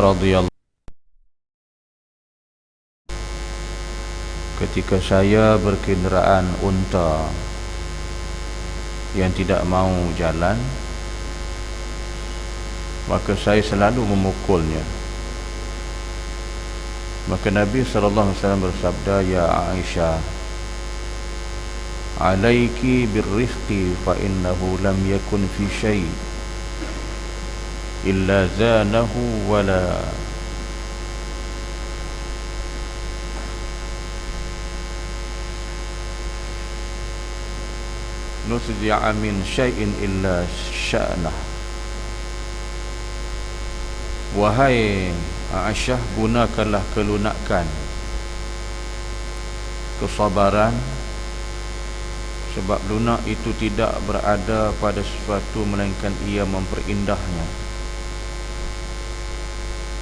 radhiyallahu, ketika saya berkenderaan unta yang tidak mau jalan, maka saya selalu memukulnya. Maka Nabi SAW bersabda, "Ya Aisyah, alaiki birrifqi fa innahu lam yakun fi syai' illa zanahu wala nuzzi'a min syai'in illa sya'nah." Wahai Aisyah, gunakanlah kelunakan, kesabaran, sebab lunak itu tidak berada pada sesuatu melainkan ia memperindah,nya,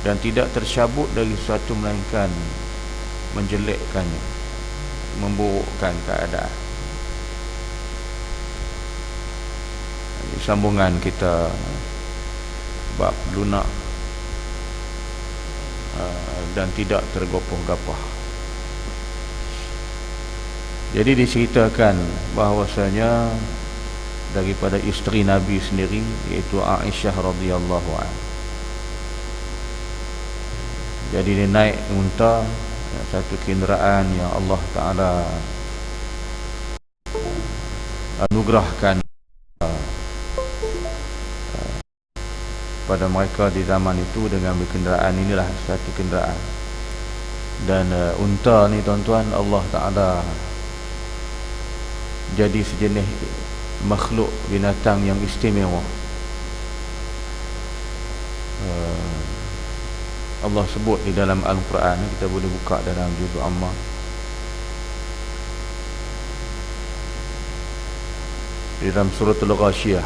dan tidak tercabut dari sesuatu melainkan menjelekkannya, memburukkan keadaan. Sambungan kita bab lunak dan tidak tergopoh-gapoh. Jadi diceritakan bahawasanya daripada isteri Nabi sendiri, iaitu Aisyah radhiyallahu anha. Jadi dia naik unta, satu kenderaan yang Allah Ta'ala anugerahkan pada mereka di zaman itu dengan berkenderaan. Inilah satu kenderaan. Dan unta ni tuan-tuan, Allah Ta'ala jadi sejenis makhluk binatang yang istimewa. Allah sebut di dalam Al-Quran, kita boleh buka dalam juz Amma, di dalam surah Al-Ghashiyah.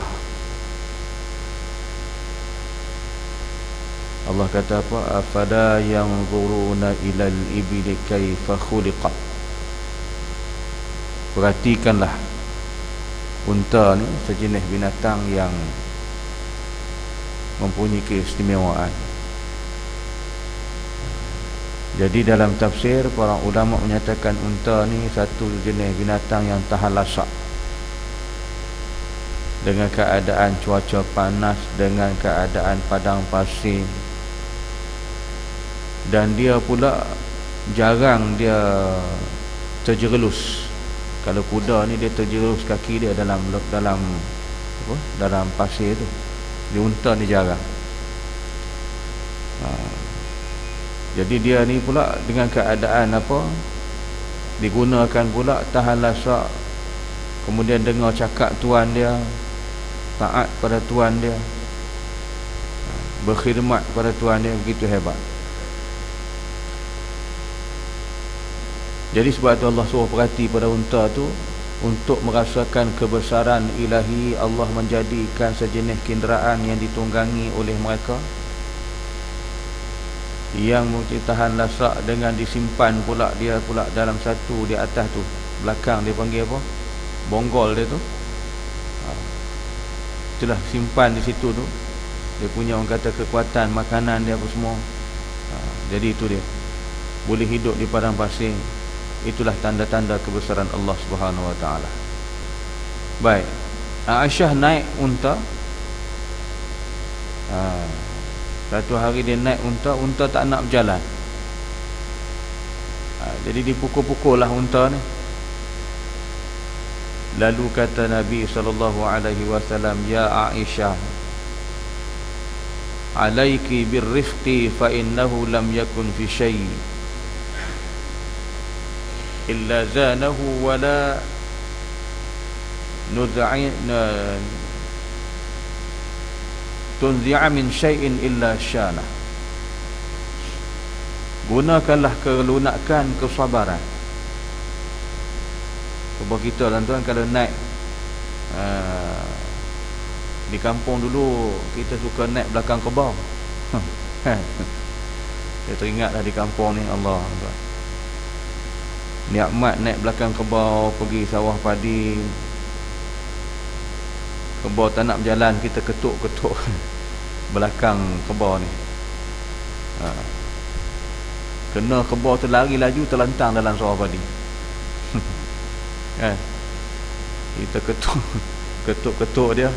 Allah kata apa? Afala yanzuruna ilal ibli kaifa khuliqat. Perhatikanlah, unta ni sejenis binatang yang mempunyai keistimewaan. Jadi dalam tafsir, para ulama menyatakan unta ni satu jenis binatang yang tahan lasak dengan keadaan cuaca panas, dengan keadaan padang pasir. Dan dia pula jarang dia terjerelus. Kalau kuda ni dia terjerelus kaki dia dalam pasir tu. Di unta ni jarang. Jadi dia ni pula dengan keadaan apa, digunakan pula tahan lasak, kemudian dengar cakap tuan dia, taat pada tuan dia, berkhidmat pada tuan dia, begitu hebat. Jadi sebab itu Allah suruh perhati pada unta tu, untuk merasakan kebesaran ilahi. Allah menjadikan sejenis kenderaan yang ditunggangi oleh mereka, yang mesti tahan lasak, dengan disimpan pula dia pula dalam satu, di atas tu, belakang dia panggil apa, bonggol dia tu, itulah simpan di situ tu. Dia punya, orang kata, kekuatan makanan dia apa semua. Jadi itu dia boleh hidup di padang pasir. Itulah tanda-tanda kebesaran Allah Subhanahu wa taala. Baik, Aisyah naik unta. Satu hari dia naik unta, unta tak nak berjalan. Jadi dipukul-pukul lah unta ni. Lalu kata Nabi SAW, "Ya Aisyah, alaiki birrifqi fa innahu lam yakun fi syai' illa zanahu wala tunzi'a min syai'in illa syana." Gunakanlah kelunakan, kesabaran. Sebab kita tuan-tuan kalau naik di kampung dulu, kita suka naik belakang kebau. Saya teringatlah di kampung ni, Allah, nikmat naik belakang kebau, pergi sawah padi. Kebau tak nak berjalan, kita ketuk-ketuk belakang kebau ni. Ha. Kena kebau tu lari laju terlentang dalam sawah padi. Kan? Kita ketuk dia.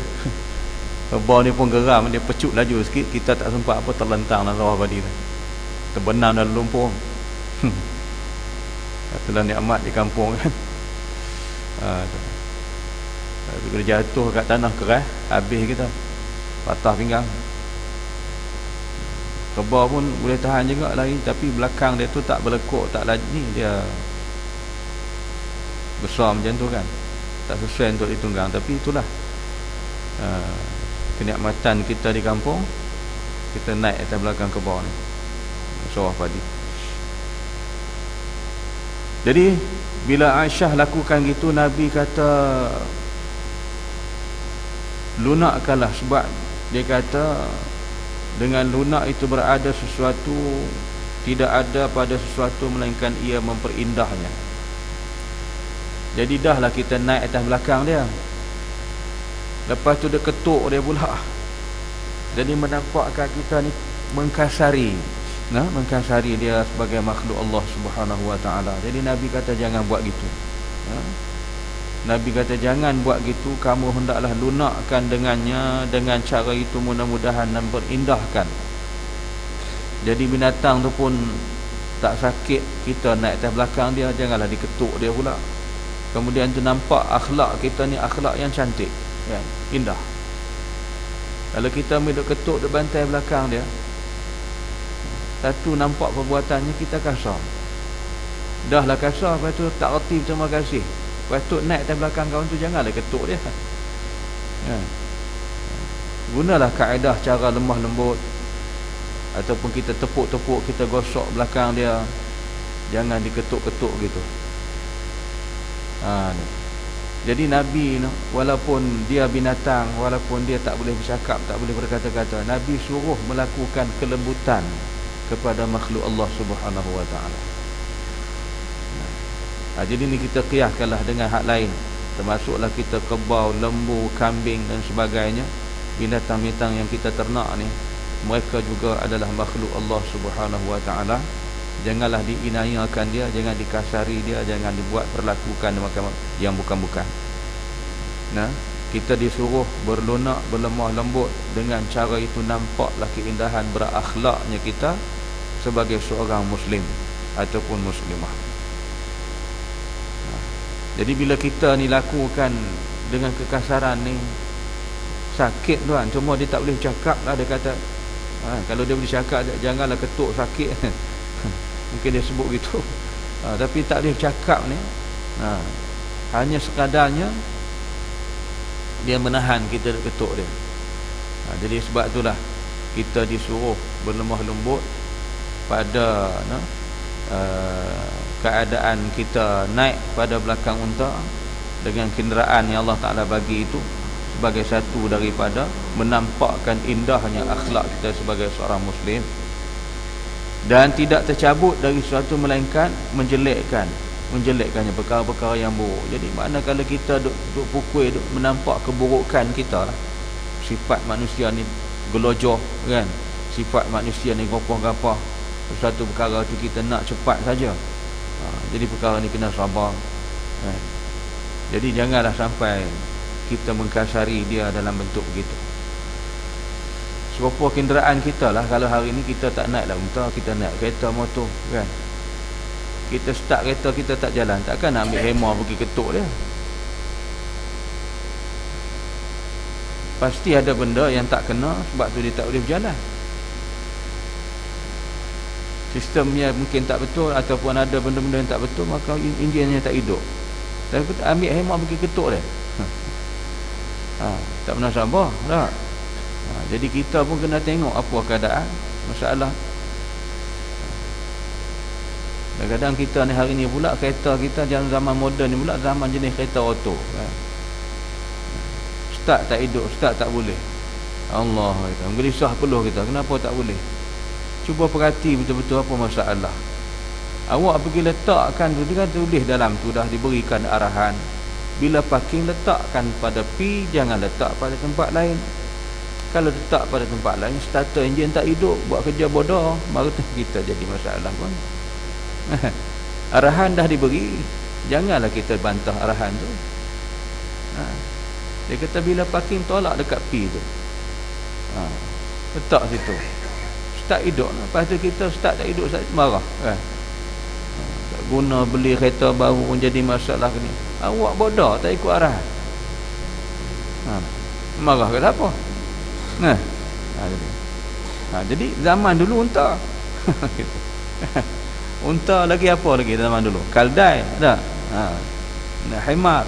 Kebau ni pun geram, dia pecut laju sikit, kita tak sempat apa, terlentang dalam sawah padi tu. Terbenam dalam lumpur. Itulah nikmat di kampung kan. Tapi kalau jatuh kat tanah keras, habis kita, patah pinggang. Kebau pun boleh tahan juga lari, tapi belakang dia tu tak berlekuk, tak laju ni, dia besar macam tu kan, tak sesuai untuk ditunggang. Tapi itulah kenikmatan kita di kampung. Kita naik atas belakang kebau ni, sawah padi. Jadi bila Aisyah lakukan gitu, Nabi kata lunakkanlah, sebab dia kata dengan lunak itu berada sesuatu, tidak ada pada sesuatu melainkan ia memperindahnya. Jadi dahlah kita naik atas belakang dia, lepas tu dia ketuk dia pula, jadi menampakkan kita ni mengkasari, mengkasari dia sebagai makhluk Allah Subhanahu wa taala. Jadi Nabi kata jangan buat gitu. Nabi kata jangan buat gitu, kamu hendaklah lunakkan dengannya, dengan cara itu mudah-mudahan dan berindahkan. Jadi binatang tu pun tak sakit, kita naik atas belakang dia, janganlah diketuk dia pula. Kemudian tu nampak akhlak kita ni akhlak yang cantik, kan? Indah. Kalau kita ambil duk ketuk, duk bantai belakang dia, satu nampak perbuatannya kita kasar. Dahlah kasar, lepas tu tak reti terima kasih. Lepas tu naik atas belakang kawan tu, janganlah ketuk dia. Gunalah kaedah cara lemah lembut, ataupun kita tepuk-tepuk, kita gosok belakang dia, jangan diketuk-ketuk gitu. Jadi Nabi, walaupun dia binatang, walaupun dia tak boleh bercakap, tak boleh berkata-kata, Nabi suruh melakukan kelembutan kepada makhluk Allah Subhanahu wa taala. Jadi ni kita kiaskanlah dengan hak lain, termasuklah kita kebau, lembu, kambing dan sebagainya, binatang-binatang yang kita ternak ni, mereka juga adalah makhluk Allah Subhanahu wa taala. Janganlah diinayakan dia, jangan dikasari dia, jangan dibuat perlakukan yang bukan-bukan. Kita disuruh berlunak, berlemah lembut, dengan cara itu nampaklah keindahan berakhlaknya kita sebagai seorang muslim ataupun muslimah. Jadi bila kita ni lakukan dengan kekasaran ni, sakit tuan. Cuma dia tak boleh cakap lah, dia kata kalau dia boleh cakap, janganlah ketuk, sakit. Mungkin dia sebut gitu. Tapi tak boleh cakap ni, hanya sekadarnya dia menahan kita ketuk dia. Jadi sebab itulah kita disuruh berlemah lembut pada keadaan kita naik pada belakang unta dengan kenderaan yang Allah Ta'ala bagi itu, sebagai satu daripada menampakkan indahnya akhlak kita sebagai seorang muslim, dan tidak tercabut dari sesuatu melainkan menjelekkannya, perkara-perkara yang buruk. Jadi makna kalau kita duk pukul, duk menampak keburukan kita lah, sifat manusia ni gelojoh kan, sifat manusia ni gapah-gapah, sesuatu perkara tu kita nak cepat saja. Jadi perkara ni kena sabar kan? Jadi janganlah sampai kita mengkasari dia dalam bentuk begitu. Serupa kenderaan kita lah, kalau hari ni kita tak naiklah unta, kita naik kereta motor kan, kita start kereta kita tak jalan, takkan nak ambil hammer pergi ketuk dia. Pasti ada benda yang tak kena, sebab tu dia tak boleh berjalan. Sistemnya mungkin tak betul, ataupun ada benda-benda yang tak betul, maka enjinnya tak hidup. Tapi kita ambil hammer pergi ketuk dia, tak pernah sabar tak? Jadi kita pun kena tengok apa keadaan masalah. Kadang-kadang kita ni hari ni pula, kereta kita zaman moden ni pula zaman jenis kereta auto kan? Start tak hidup, start tak boleh. Allah, gelisah peluh kita, kenapa tak boleh? Cuba perhati betul-betul apa masalah. Awak pergi letakkan tu, dia kan tulis dalam tu dah diberikan arahan, bila parking letakkan pada P, jangan letak pada tempat lain. Kalau letak pada tempat lain, starter enjin tak hidup, buat kerja bodoh, baru kita jadi masalah pun. Arahan dah diberi, janganlah kita bantah arahan tu. Dia kata bila parking tolak dekat P tu, letak situ, start hidup. Lepas tu kita start tak hidup, start marah kan? Tak guna beli kereta baru pun jadi masalah ni. Awak bodoh tak ikut arahan. Marah ke apa? Jadi zaman dulu unta. Unta lagi apa lagi zaman dulu? Kaldai ada. Himar.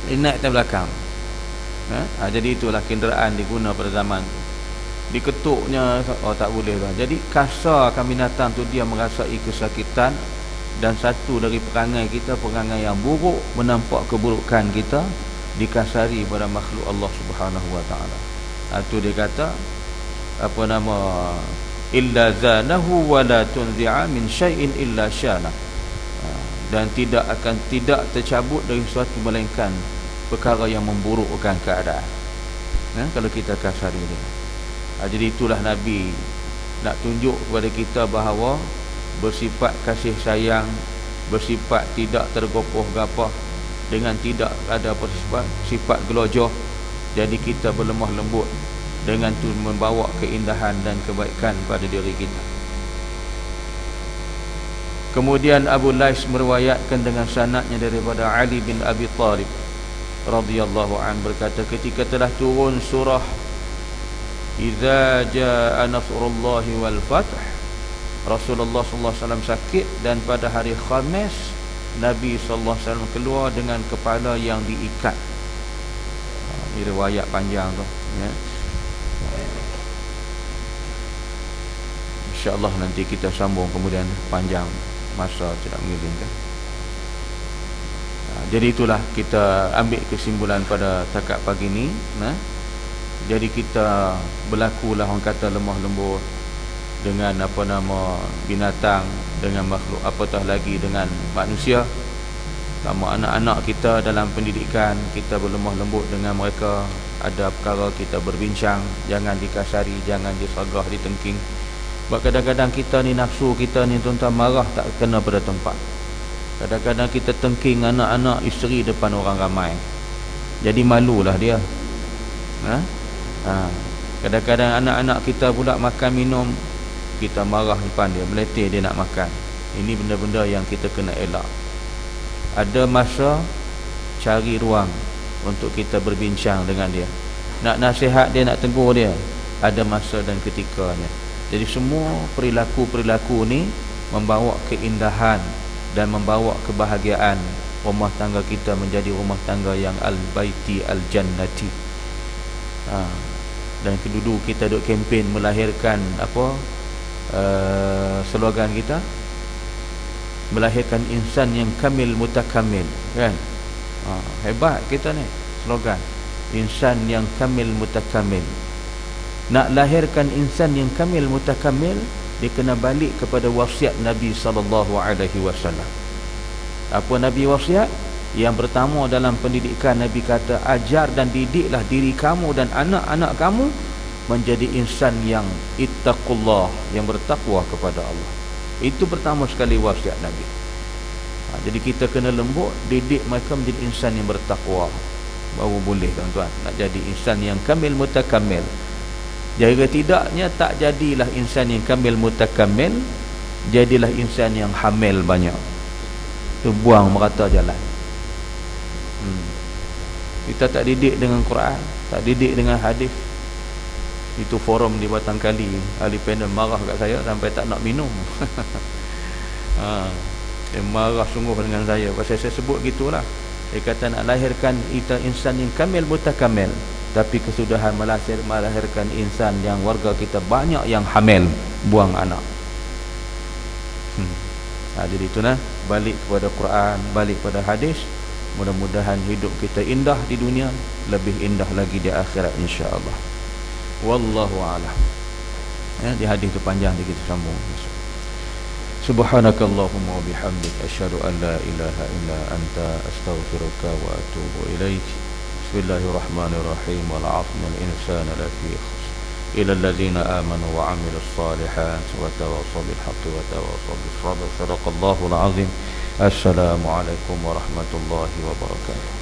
Naik atas belakang. Jadi itulah kenderaan diguna pada zaman tu. Diketuknya tak boleh lah. Jadi kasar kan binatang tu, dia merasai kesakitan. Dan satu dari perangai kita, perangai yang buruk, menampak keburukan kita dikasari pada makhluk Allah Subhanahu wa taala. Itu dia kata apa nama, illa zanahu wa la tunzi'a min syai'in illa syana. Dan tidak tercabut dari suatu melainkan perkara yang memburukkan keadaan. Kalau kita kasari dia. Jadi itulah Nabi nak tunjuk kepada kita bahawa bersifat kasih sayang, bersifat tidak tergopoh-gapoh, dengan tidak ada sifat gelojoh. Jadi kita berlemah lembut, dengan tu membawa keindahan dan kebaikan pada diri kita. Kemudian Abu Lais meriwayatkan dengan sanadnya daripada Ali bin Abi Talib radhiyallahu anhu berkata, ketika telah turun surah Idza jaa nasrullahi wal fath, Rasulullah sallallahu alaihi wasallam sakit, dan pada hari Khamis Nabi sallallahu alaihi wasallam keluar dengan kepala yang diikat. Ini riwayat panjang tu ya. InsyaAllah nanti kita sambung kemudian, panjang masa tidak mengizinkan. Jadi itulah kita ambil kesimpulan pada takat pagi ni. Jadi kita berlakulah orang kata lemah lembut dengan apa nama binatang, dengan makhluk, apatah lagi dengan manusia. Sama anak-anak kita dalam pendidikan, kita berlemah lembut dengan mereka. Ada perkara kita berbincang, jangan dikasari, jangan disagah, ditengking. Sebab kadang-kadang kita ni, nafsu kita ni tuan-tuan, marah tak kena pada tempat. Kadang-kadang kita tengking anak-anak, isteri depan orang ramai, jadi malulah dia. Kadang-kadang anak-anak kita pula makan minum, kita marah depan dia, meletih dia nak makan. Ini benda-benda yang kita kena elak. Ada masa cari ruang untuk kita berbincang dengan dia. Nak nasihat dia, nak tegur dia, ada masa dan ketikanya. Jadi semua perilaku-perilaku ni membawa keindahan dan membawa kebahagiaan. Rumah tangga kita menjadi rumah tangga yang al-baiti al-jannati. Dan kedua kita duk kempen melahirkan apa, slogan kita, melahirkan insan yang kamil mutakamil kan. Hebat kita ni slogan, insan yang kamil mutakamil. Nak lahirkan insan yang kamil mutakamil, dia kena balik kepada wasiat Nabi sallallahu alaihi wasallam. Apa Nabi wasiat? Yang pertama dalam pendidikan, Nabi kata, ajar dan didiklah diri kamu dan anak-anak kamu menjadi insan yang ittaqullah, yang bertakwa kepada Allah. Itu pertama sekali wasiat Nabi. Jadi kita kena lembut, didik mereka menjadi insan yang bertakwa, baru boleh tuan-tuan nak jadi insan yang kamil mutakamil. Jika tidaknya, tak jadilah insan yang kamil mutakamil, jadilah insan yang hamil banyak. Itu buang merata jalan. Kita tak didik dengan Quran, tak didik dengan hadis. Itu forum di Batang Kali, ahli panel marah kat saya sampai tak nak minum. Dia marah sungguh dengan saya pasal saya sebut gitulah. Dia kata nak lahirkan insan yang kamil mutakamil, tapi kesudahan melahirkan insan yang warga kita banyak yang hamil, buang anak. Jadi itulah, balik kepada Quran, balik kepada hadis. Mudah-mudahan hidup kita indah di dunia, lebih indah lagi di akhirat insya-Allah. Wallahu a'lam. Di hadis tu panjang, kita sambung. Subhanakallahumma wa bihamdik, asyhadu an la ilaha illa anta, astaghfiruka wa atubu ilaik. Bismillahirrahmanirrahim. Wal 'asri innal insana lafi khusr illa allazina amanu wa 'amilus solihat wa tawassaw bil haqqi wa tawassaw bis sabr. Shadaqallahul 'azim. Assalamualaikum warahmatullahi wabarakatuh.